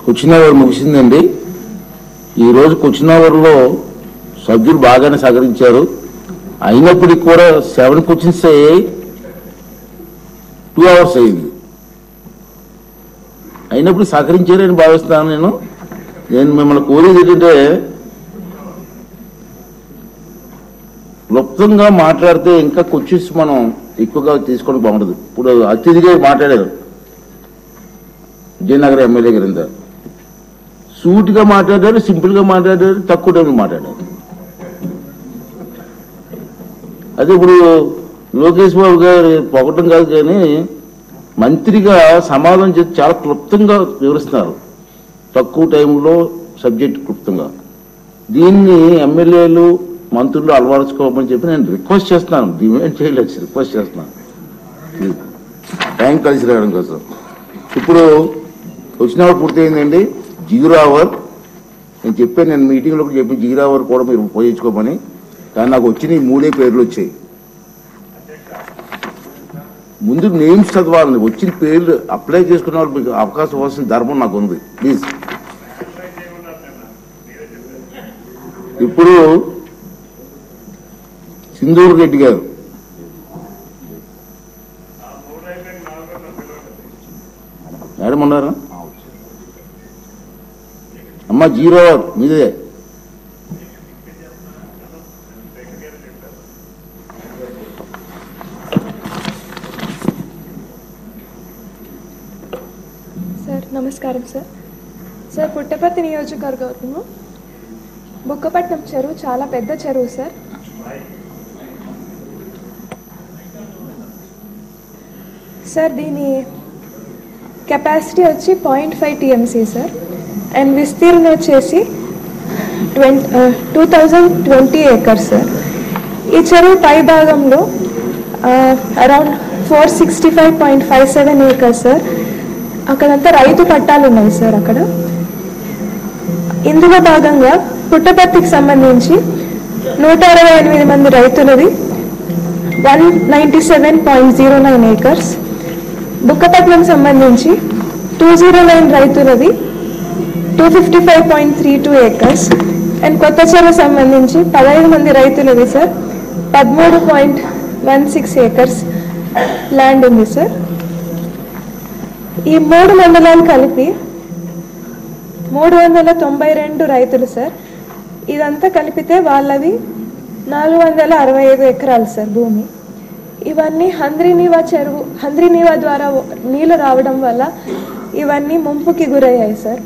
Question hour ముగిసిందండి. ఈరోజు question అవర్లో సభ్యులు బాగానే సహకరించారు. అయినప్పటికీ కూడా 7 క్వశ్చన్స్ అయ్యాయి, 2 hours అయింది. అయినప్పుడు సహకరించారని భావిస్తున్నాను. నేను మిమ్మల్ని కోరేది ఏంటంటే, క్లుప్తంగా మాట్లాడితే ఇంకా క్వశ్చన్స్ మనం ఎక్కువగా తీసుకోవడం బాగుంటుంది. ఇప్పుడు అతిథిగా మాట్లాడారు విజయనగరం ఎమ్మెల్యే గారు, ఇంత సూటిగా మాట్లాడారు, సింపుల్గా మాట్లాడారు, తక్కువ టైంలో మాట్లాడారు. అదే ఇప్పుడు లోకేష్ బాబు గారు పొగటం కాదు కానీ మంత్రిగా సమాధానం చేసి చాలా క్లుప్తంగా వివరిస్తున్నారు, తక్కువ టైంలో సబ్జెక్ట్ క్లుప్తంగా. దీన్ని ఎమ్మెల్యేలు మంత్రులు అలవరుచుకోమని చెప్పి నేను రిక్వెస్ట్ చేస్తున్నాను. డిమాండ్ చేయలేదు, రిక్వెస్ట్ చేస్తున్నాను టైం కలిసి రావడం కోసం. ఇప్పుడు వచ్చిన అవర్ పూర్తయిందండి, 0 hour. నేను చెప్పాను, నేను మీటింగ్లో చెప్పి 0 hour కూడా మీరు ఉపయోగించుకోమని. కానీ నాకు వచ్చిన 3 పేర్లు వచ్చాయి. ముందు నేమ్స్ చదవాలండి, వచ్చిన పేర్లు అప్లై చేసుకున్న వాళ్ళు మీకు అవకాశం ఇవ్వాల్సిన ధర్మం నాకు ఉంది. ప్లీజ్. ఇప్పుడు సింధూర్ రెడ్డి గారు, మేడం ఉన్నారా అమ్మా? 0 hour మీదే. సార్ నమస్కారం సార్. సార్ పుట్టపర్తి నియోజకవర్గంలో బుక్కపట్నం చెరువు చాలా పెద్ద చెరువు సార్. సార్ దీని కెపాసిటీ వచ్చి 0.5 TMC సార్. అండ్ విస్తీర్ణం వచ్చేసి 2020 acres సార్. ఈ చెరువు పై భాగంలో అరౌండ్ 465.57 acres సార్. అక్కడంతా రైతు పట్టాలు ఉన్నాయి సార్. అక్కడ ఇందులో భాగంగా పుట్టపర్తికి సంబంధించి 168 మంది రైతులది 197.09 acres. బుక్కపట్నం సంబంధించి 209 రైతులది 255.32 acres. అండ్ కొత్త చెరువు సంబంధించి 15 మంది రైతులది సార్ 13.16 acres ల్యాండ్ ఉంది సార్. ఈ 3 మండలాలు కలిపి 392 రైతులు సార్. ఇదంతా కలిపితే వాళ్ళది 465 ఎకరాలు సార్ భూమి. ఇవన్నీ హంద్రీనీవా ద్వారా నీళ్లు రావడం వల్ల ఇవన్నీ ముంపుకి గురయ్యాయి సార్.